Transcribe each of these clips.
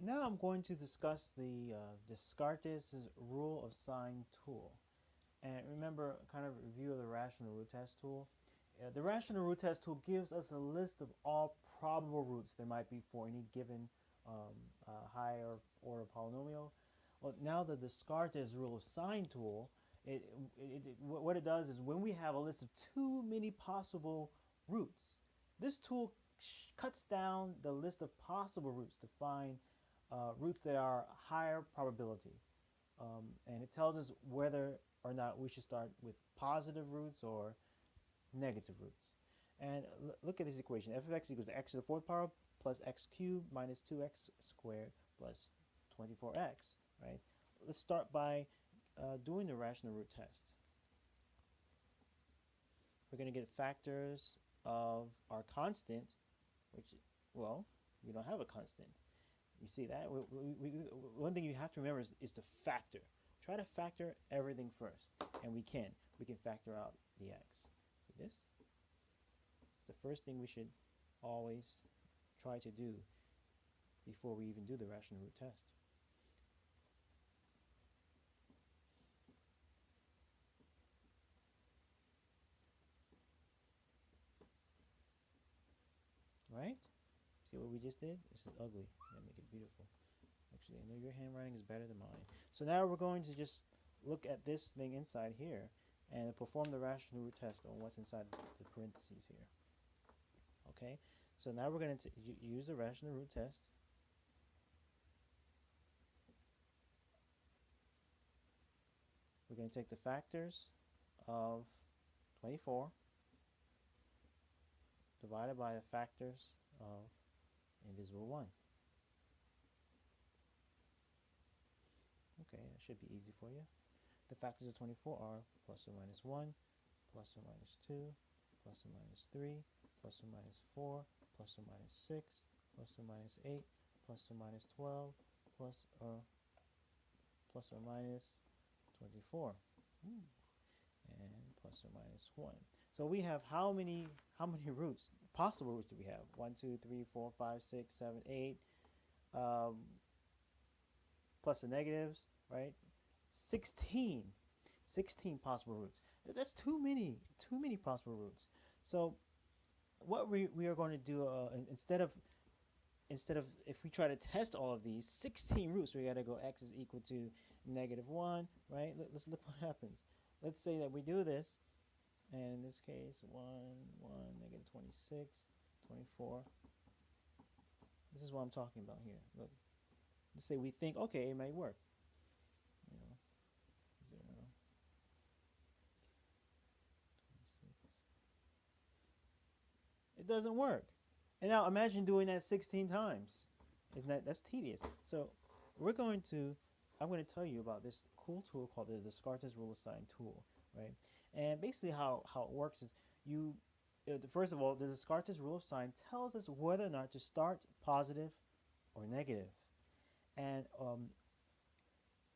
Now I'm going to discuss the Descartes' rule of sign tool. And remember, kind of review of the rational root test tool. The rational root test tool gives us a list of all probable roots there might be for any given higher order polynomial. Well, now the Descartes rule of sign tool, what it does is when we have a list of too many possible roots, this tool cuts down the list of possible roots to find roots that are higher probability. And it tells us whether or not we should start with positive roots or negative roots. And look at this equation. F of x equals x to the fourth power plus x cubed minus 2x squared plus 24x, right? Let's start by doing the rational root test. We're going to get factors of our constant, which, well, we don't have a constant. You see that? One thing you have to remember is to factor. Try to factor everything first, and we can. We can factor out the x. See this? It's the first thing we should always try to do before we even do the rational root test. Right? See what we just did? This is ugly. I'm gonna make it beautiful. Actually, I know your handwriting is better than mine. So now we're going to just look at this thing inside here and perform the rational root test on what's inside the parentheses here. Okay? So now we're going to use the rational root test. We're going to take the factors of 24 divided by the factors of invisible 1. Okay, that should be easy for you. The factors of 24 are plus or minus 1, plus or minus 2, plus or minus 3, plus or minus 4, plus or minus 6, plus or minus 8, plus or minus 12, plus or minus 24. And plus or minus 1. So we have how many roots, possible roots do we have? 1, 2, 3, 4, 5, 6, 7, 8. Plus the negatives, right? 16 possible roots. That's too many possible roots. So what we are going to do, instead of if we try to test all of these 16 roots, we got to go x is equal to -1, right? Let's look what happens. Let's say that we do this, and in this case 1, negative 26, 24. This is what I'm talking about here. Look, let's say we think, okay, it might work. 0, 26. It doesn't work. And now imagine doing that 16 times. That's tedious. So I'm going to tell you about this cool tool called the Descartes rule of sign tool, right? And basically how it works is first of all, the Descartes rule of sign tells us whether or not to start positive or negative. And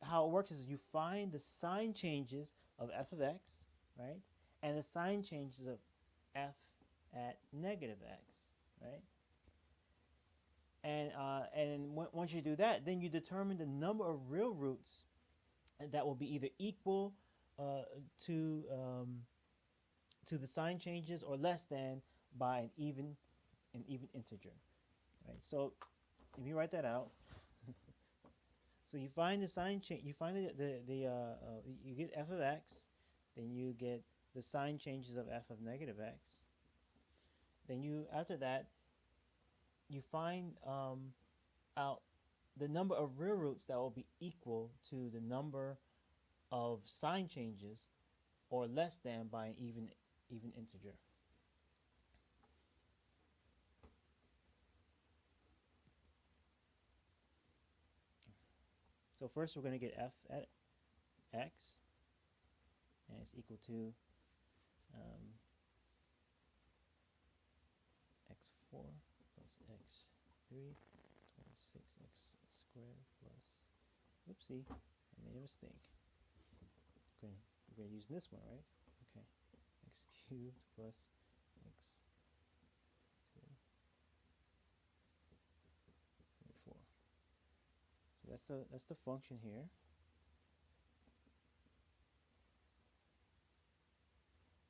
how it works is you find the sign changes of f of x, right? And the sign changes of f at negative x, right? And once you do that, then you determine the number of real roots that will be either equal to the sign changes or less than by an even integer, right? So if you write that out, so you find the sign change. You find you get f of x, then you get the sign changes of f of negative x. Then after that, you find out the number of real roots that will be equal to the number of sign changes, or less than by an even integer. So first we're going to get f at x, and it's equal to x4 plus x3, 26x squared plus, oopsie, I made a mistake. Okay, we're going to use this one, right? Okay, x cubed plus x 2, 24. So that's the function here.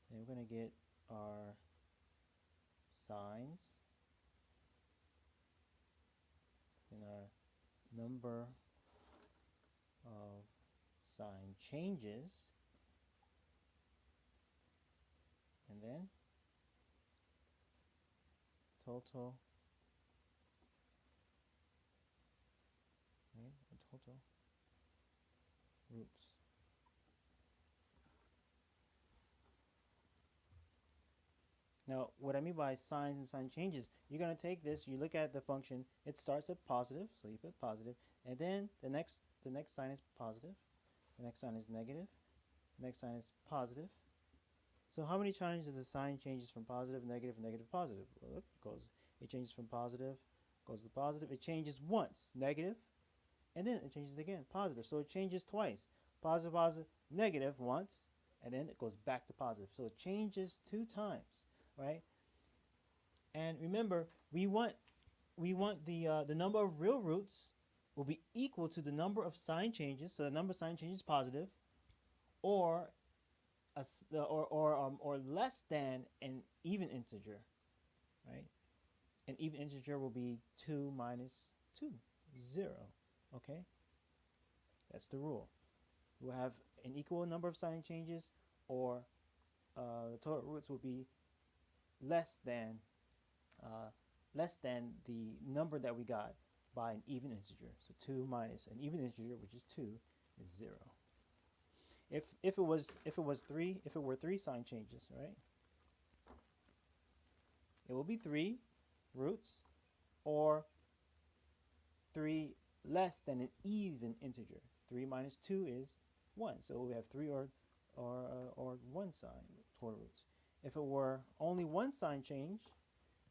And we're going to get our signs and our number of sign changes, and then total, right, the total roots. Now, what I mean by signs and sign changes, you're going to take this, you look at the function, it starts at positive, so you put positive, and then the next sign is positive, the next sign is negative, the next sign is positive. So how many times does the sign changes from positive, negative, negative, positive? Well, it changes from positive, goes to positive, it changes once, negative, and then it changes again, positive. So it changes twice, positive, positive, negative once, and then it goes back to positive. So it changes 2 times, right? And remember, we want the number of real roots will be equal to the number of sign changes. So the number of sign changes is positive, or less than an even integer, right? An even integer will be 2 minus 2, 0. Okay, that's the rule. We'll have an equal number of sign changes, or the total roots will be less than the number that we got by an even integer. So 2 minus an even integer, which is 2, is 0. If it were 3 sign changes, right? It will be 3 roots, or 3 less than an even integer. 3 minus 2 is 1. So we have 3 or 1 sign total roots. If it were only 1 sign change,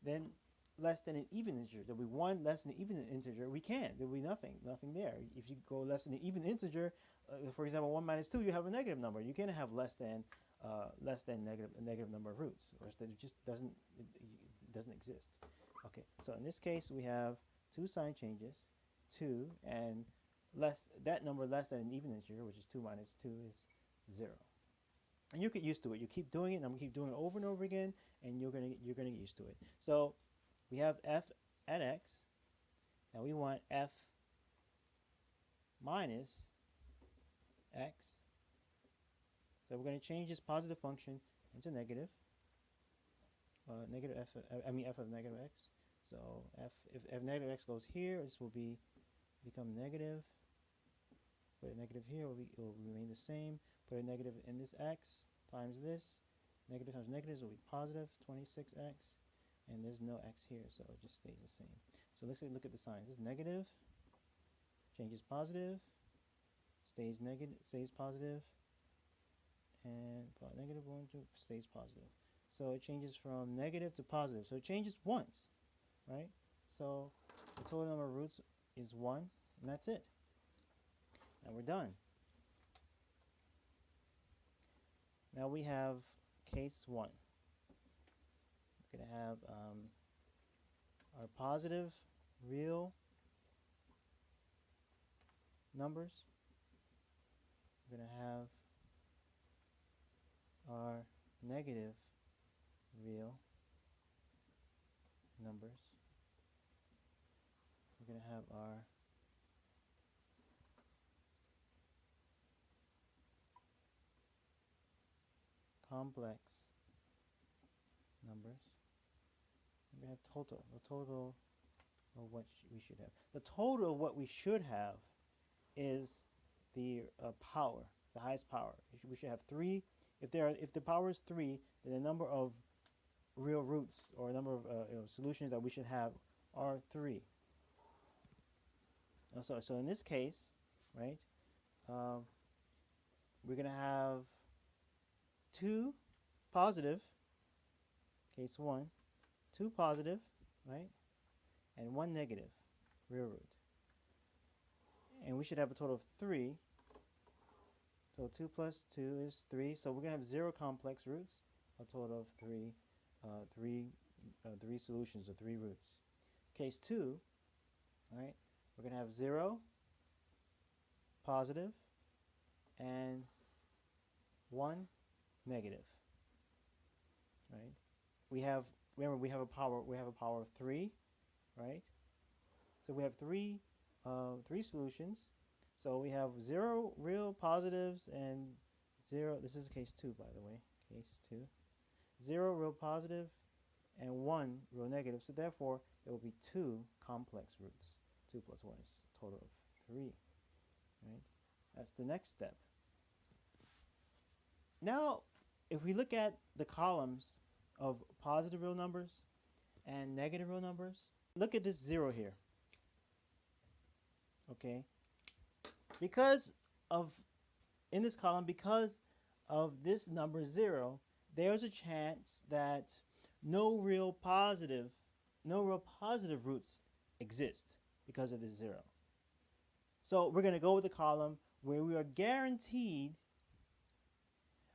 then less than an even integer. There'll be 1 less than an even integer. We can't. There'll be nothing there. If you go less than an even integer, for example, 1 minus 2, you have a negative number. You can't have less than a negative number of roots, or it just doesn't exist. Okay, so in this case, we have 2 sign changes, 2, and that number less than an even integer, which is 2 minus 2, is 0. And you get used to it. You keep doing it, and I'm going to keep doing it over and over again, and you're gonna get used to it. So we have f at x, and we want f minus x. So we're going to change this positive function into negative. Negative f of negative x. So if negative x goes here, this will become negative. Put a negative here, it will remain the same. Put a negative in this x times this. Negative times negative will be positive 26x. And there's no x here, so it just stays the same. So let's look at the signs. This is negative, changes positive, stays negative, stays positive, and negative 1, 2, stays positive. So it changes from negative to positive. So it changes once, right? So the total number of roots is 1, and that's it. And we're done. Now we have case 1. We're going to have our positive real numbers. We're going to have our negative real numbers. We're going to have our complex numbers. We're going to have the total of what we should have. The total of what we should have is the power, the highest power. We should have 3. If the power is 3, then the number of real roots, or number of solutions that we should have, are 3. So in this case, right, we're going to have 2 positive, case 1, 2 positive, right, and 1 negative real root. And we should have a total of 3. So 2 plus 2 is 3. So we're going to have 0 complex roots, a total of 3 solutions, or 3 roots. Case 2, right, we're going to have 0 positive and 1 negative, right? We have, remember, we have a power of 3, right? So we have three solutions. So we have 0 real positives and 0, this is case 2 by the way, case 2. 0 real positive and 1 real negative. So therefore there will be 2 complex roots. 2 plus 1 is a total of 3, right? That's the next step. Now if we look at the columns of positive real numbers and negative real numbers, look at this 0 here. Okay, because of, in this column, because of this number 0, there's a chance that no real positive roots exist because of this 0. So we're going to go with the column where we are guaranteed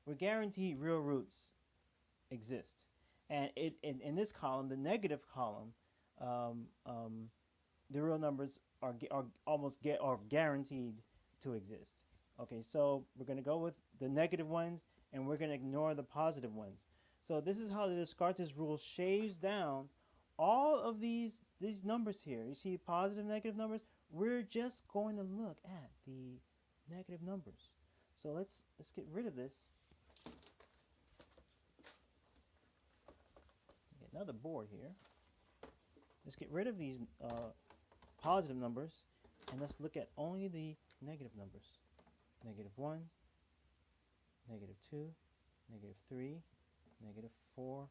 real roots exist. And in this column, the negative column, the real numbers are guaranteed to exist. Okay, so we're going to go with the negative ones and we're going to ignore the positive ones. So this is how the Descartes rule shaves down all of these numbers here. You see positive, negative numbers? We're just going to look at the negative numbers. So let's get rid of this. Get another board here. Let's get rid of these positive numbers and let's look at only the negative numbers. Negative 1, negative 2, negative 3, negative 4,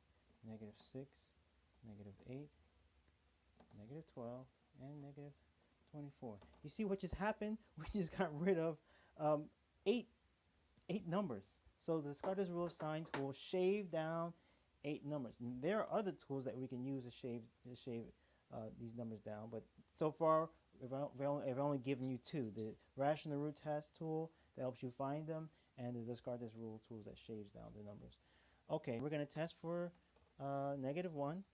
negative 6, negative 8, negative 12, and negative 24. You see what just happened? We just got rid of 8 numbers. So the Descartes rule of sign tool shaved down 8 numbers. And there are other tools that we can use to shave these numbers down, but so far I've only given you 2: the rational root test tool that helps you find them, and the Descartes rule tools that shaves down the numbers. Okay, we're going to test for negative 1.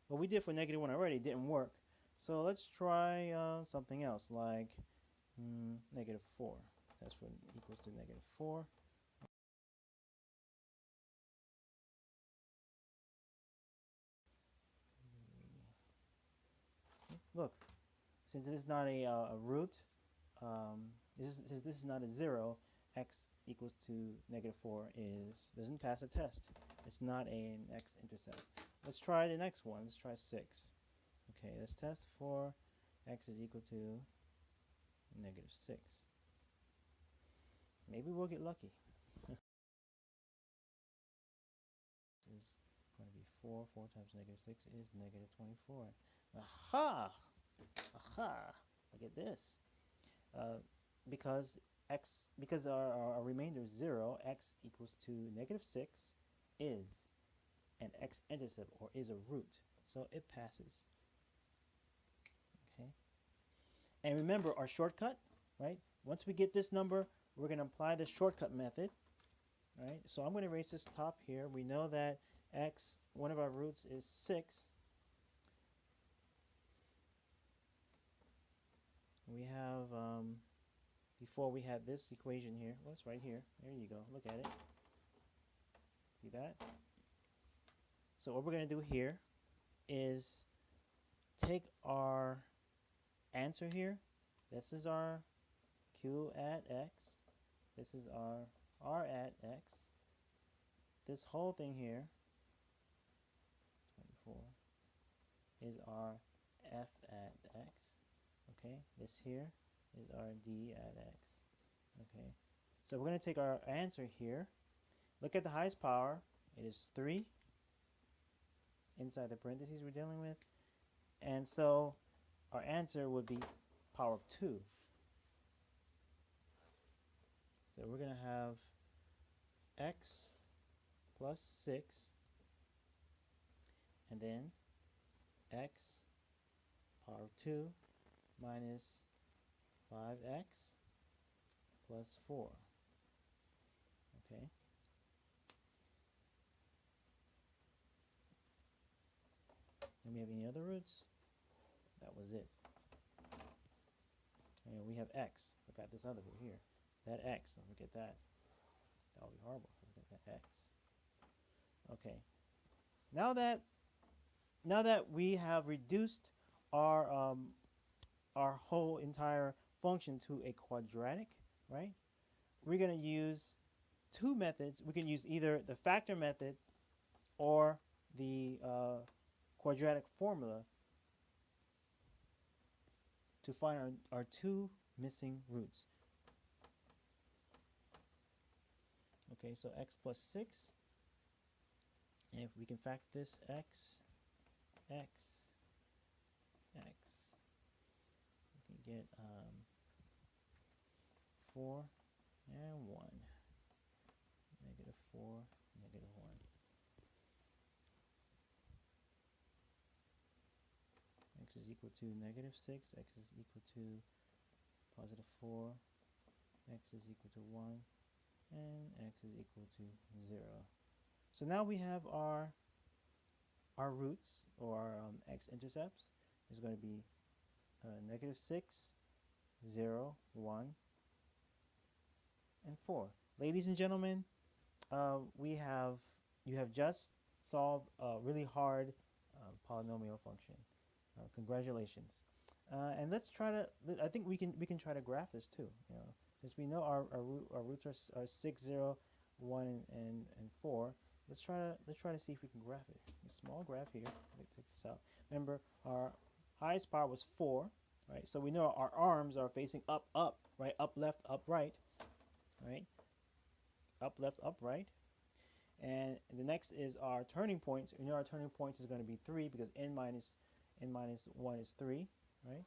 Well, we did for negative 1 already, it didn't work. So let's try something else like negative 4. Test for equals to negative 4. Look, since this is not a root, since this is not a 0, x equals to negative 4 doesn't pass the test. It's not an x-intercept. Let's try the next one. Let's try 6. Okay, let's test for x is equal to negative 6. Maybe we'll get lucky. This is going to be 4. 4 times negative 6 is negative 24. Aha! Aha! Look at this. Because our remainder is 0, x equals to negative 6 is an x-intercept, or is a root. So it passes. Okay. And remember our shortcut, right? Once we get this number, we're going to apply the shortcut method, right? So I'm going to erase this top here. We know that x, one of our roots, is 6. We have, before we had this equation here. Well, it's right here. There you go. Look at it. See that? So what we're going to do here is take our answer here. This is our q at x. This is our r at x. This whole thing here, 24, is our f at x. Okay, this here is our d at x. Okay, so we're going to take our answer here. Look at the highest power. It is 3 inside the parentheses we're dealing with. And so our answer would be power of 2. So we're going to have x plus 6, and then x power of 2 minus 5x plus 4. Okay. And we have any other roots? That was it. And we have x. Forgot this other root here. That x. Don't forget that. That would be horrible if I forget that x. Okay. Now that we have reduced our whole entire function to a quadratic, right? We're going to use two methods. We can use either the factor method or the quadratic formula to find our two missing roots. Okay, so x plus 6. And if we can factor this, x, we can get 4 and 1. Negative 4, negative 1. X is equal to negative 6. X is equal to positive 4. X is equal to 1. And x is equal to 0. So now we have our roots, or our x-intercepts. Is going to be negative 6, 0, 1, and 4. Ladies and gentlemen, you have just solved a really hard polynomial function. Congratulations. And let's try to. I think we can try to graph this too. You know, since we know our roots are 6, 0, 1, and 4. Let's try to see if we can graph it. A small graph here. Let me take this out. Remember, our highest power was 4, right? So we know our arms are facing up, up, right? Up, left, up, right, right? Up, left, up, right. And the next is our turning points. We know our turning points is going to be 3 because n minus 1 is 3, right?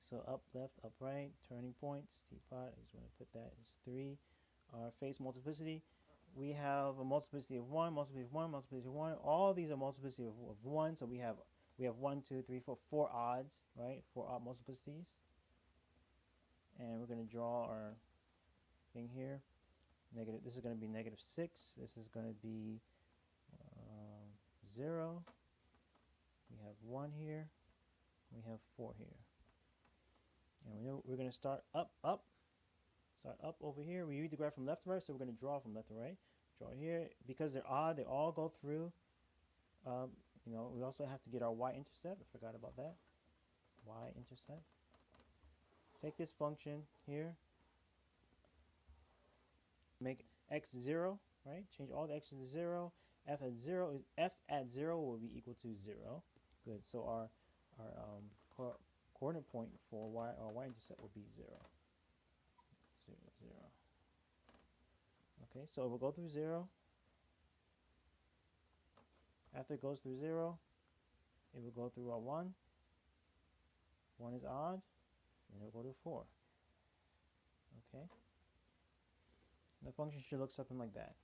So up, left, up, right, turning points, teapot, I just want to put that as 3. Our face multiplicity, we have a multiplicity of 1, multiplicity of 1, multiplicity of 1. All these are multiplicity of 1, so we have 1, 2, 3, 4, 4 odds, right? 4 odd multiplicities. And we're going to draw our thing here. Negative. This is going to be negative 6. This is going to be 0. We have 1 here. We have 4 here. And we know we're going to start up, up. Start up over here. We read the graph from left to right, so we're going to draw from left to right. Draw here. Because they're odd, they all go through. You know, we also have to get our y-intercept. I forgot about that. Y-intercept. Take this function here. Make x 0, right? Change all the x's to 0. F at 0 will be equal to 0. Good. So our coordinate point for our y-intercept will be 0. 0, 0. Okay, so we'll go through 0. After it goes through 0, it will go through a 1. 1 is odd, and it will go to 4. Okay. The function should look something like that.